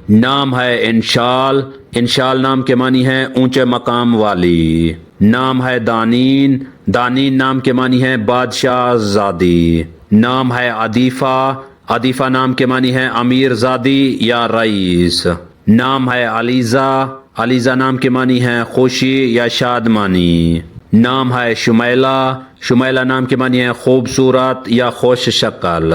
نام ہے انشال، انشال نام کے معنی ہے اونچے مقام والی۔ نام ہے دانین، دانین نام کے معنی ہے بادشاہ زادی۔ نام ہے عدیفہ، عدیفہ نام کے معنی ہے امیر زادی یا رئیس۔ نام ہے علیزہ، علیزہ نام کے معنی ہے خوشی یا شادمانی۔ نام ہے شمیلہ، شمیلہ نام کے معنی ہے خوبصورت یا خوش شکل۔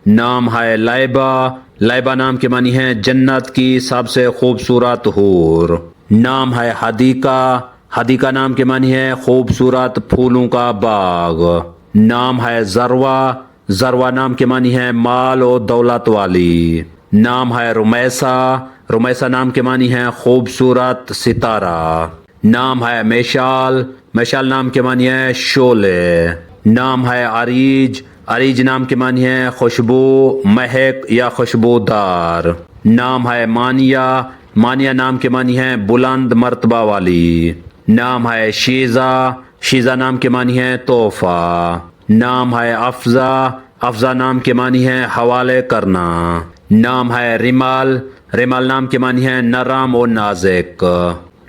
نام ہے لیبہ، لیبہ نام کے معنی ہے جنت کی سب سے خوبصورت حور۔ نام ہے حدیقہ، حدیقہ نام کے معنی ہے خوبصورت پھولوں کا باغ۔ نام ہے ذروہ، ذروہ نام کے معنی ہے مال و دولت والی۔ نام ہے رمیسہ، رمیسہ نام کے معنی ہے خوبصورت ستارہ۔ نام ہے میشال، میشال نام کے معنی ہے شعلے۔ نام ہے عریج، عریج نام کے معنی ہے خوشبو، مہک یا خوشبودار۔ نام ہے مانیہ، مانیہ نام کے معنی ہے بلند مرتبہ والی۔ نام ہے شیزہ، شیزہ نام کے معنی ہے تحفہ۔ نام ہے افزا، افزا نام کے معنی ہے حوالے کرنا۔ نام ہے رمال، رمال نام کے معنی ہے نرم و نازک۔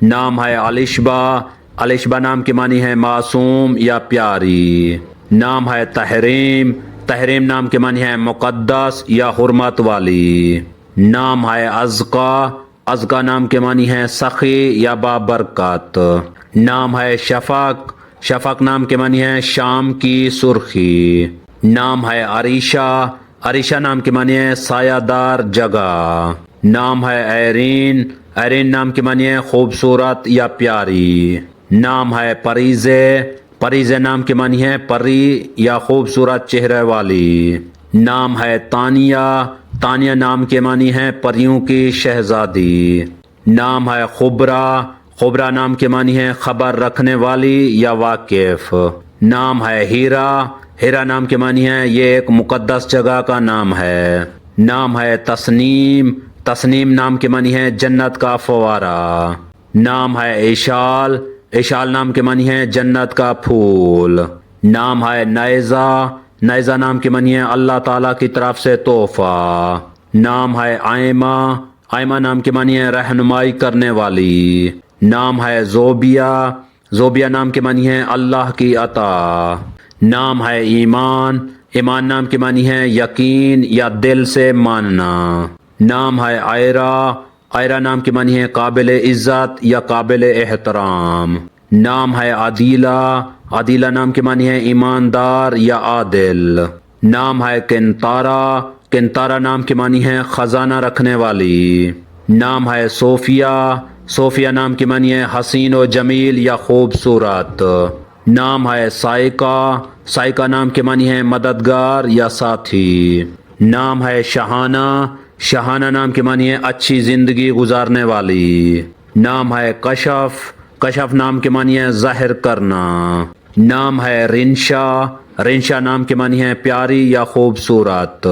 نام ہے الشبہ، الشبہ نام کے معنی ہے معصوم یا پیاری۔ نام ہے تحریم، تحریم نام کے معنی ہے مقدس یا حرمت والی۔ نام ہے ازقا، ازقا نام کے معنی ہے سخی یا بابرکت۔ نام ہے شفق، شفق نام کے معنی ہے شام کی سرخی۔ نام ہے عریشہ، عریشہ نام کے معنی ہے سایہ دار جگہ۔ نام ہے ایرین، ایرین نام کے معنی ہے خوبصورت یا پیاری۔ نام ہے پریزے، پریزے نام کے معنی ہے پری یا خوبصورت چہرے والی۔ نام ہے تانیہ، تانیہ نام کے معنی ہے پریوں کی شہزادی۔ نام ہے خبرہ، خبرہ نام کے معنی ہے خبر رکھنے والی یا واقف۔ نام ہے ہیرا، ہیرا نام کے معنی ہے یہ ایک مقدس جگہ کا نام ہے۔ نام ہے تسنیم، تسنیم نام کے معنی ہے جنت کا فوارہ۔ نام ہے اشال، اشال نام کے معنی ہے جنت کا پھول۔ نام ہے نیزہ، نیزہ نام کے معنی ہے اللہ تعالیٰ کی طرف سے تحفہ۔ نام ہے آئمہ، آئمہ نام کے معنی ہے رہنمائی کرنے والی۔ نام ہے زوبیہ، زوبیہ نام کے معنی ہے اللہ کی عطا۔ نام ہے ایمان، ایمان نام کے معنی ہے یقین یا دل سے ماننا۔ نام ہے آئرہ، آئرہ نام کے معنی ہے قابل عزت یا قابل احترام۔ نام ہے عدیلہ، عدیلہ نام کے معنی ہے ایماندار یا عادل۔ نام ہے کنتارہ، کنتارہ نام کے معنی ہے خزانہ رکھنے والی۔ نام ہے صوفیہ، صوفیہ نام کے معنی ہے حسین و جمیل یا خوبصورت۔ نام ہے سائقہ، سائقہ نام کے معنی ہے مددگار یا ساتھی۔ نام ہے شہانہ، شہانہ نام کے معنی ہے اچھی زندگی گزارنے والی۔ نام ہے کشف، کشف نام کے معنی ہے ظاہر کرنا۔ نام ہے رنشا، رنشا نام کے معنی ہے پیاری یا خوبصورت۔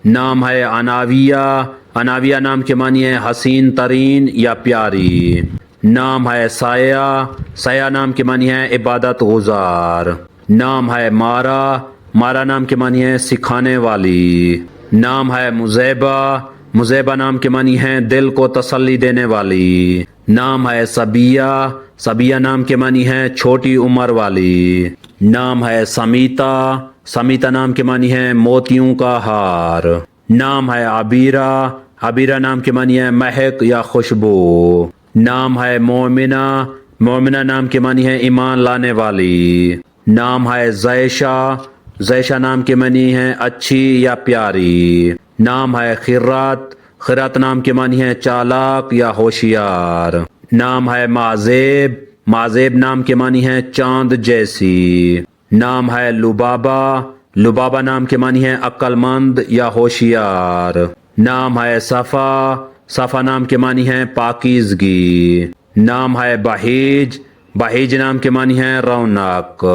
نام ہے اناویہ، اناویہ نام کے معنی ہے حسین ترین یا پیاری۔ نام ہے سایہ، سایہ نام کے معنی ہے عبادت گزار۔ نام ہے مارا، مارا نام کے معنی ہے سکھانے والی۔ نام ہے مزیبہ، مزیبہ نام کے معنی ہے دل کو تسلی دینے والی۔ نام ہے سبیہ، سبیہ نام کے معنی ہے چھوٹی عمر والی۔ نام ہے سمیتا، سمیتا نام کے معنی ہے موتیوں کا ہار۔ نام ہے عبیرہ، عبیرہ نام کے معنی ہے مہک یا خوشبو۔ نام ہے مومنہ، مومنہ نام کے معنی ہے ایمان لانے والی۔ نام ہے زیشہ، زیشہ نام کے معنی ہے اچھی یا پیاری۔ نام ہے خرات، خرات نام کے معنی ہے چالاک یا ہوشیار۔ نام ہے معذیب، معذیب نام کے معنی ہے چاند جیسی۔ نام ہے لبابہ، لبابہ نام کے معنی ہے عقل مند یا ہوشیار۔ نام ہے صفا، صفا نام کے معنی ہے پاکیزگی۔ نام ہے بہیج، بہیج نام کے معنی ہے رونق۔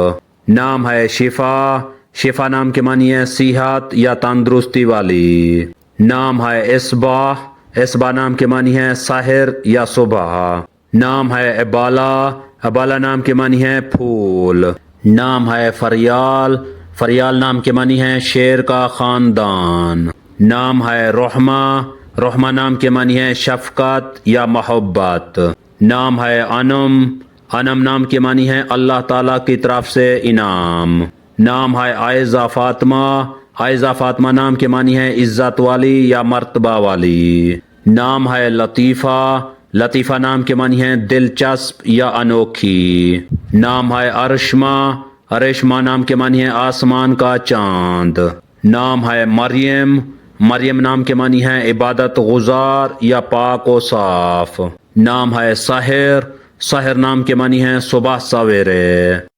نام ہے شفا، شفا نام کے معنی ہے صحت یا تندرستی والی۔ نام ہے اصباح، اصباح نام کے معنی ہے سحر یا صبح۔ نام ہے ابالا، ابالا نام کے معنی ہے پھول۔ نام ہے فریال، فریال نام کے معنی ہے شیر کا خاندان۔ نام ہے رحمہ، رحمہ نام کے معنی ہے شفقت یا محبت. نام ہے انم. انم نام کے معنی ہے اللہ تعالیٰ کی طرف سے انعام. نام ہے عائزہ فاطمہ. عائزہ فاطمہ نام کے معنی ہے عزت والی یا مرتبہ والی. نام ہے لطیفہ. لطیفہ نام کے معنی ہے دلچسپ یا انوکھی. نام ہے ارشمہ. ارشمہ نام کے معنی ہے آسمان کا چاند. نام ہے مریم. مریم نام کے معنی ہے عبادت گزار یا پاک و صاف. نام ہے سحر. سحر نام کے معنی ہے صبح سویرے.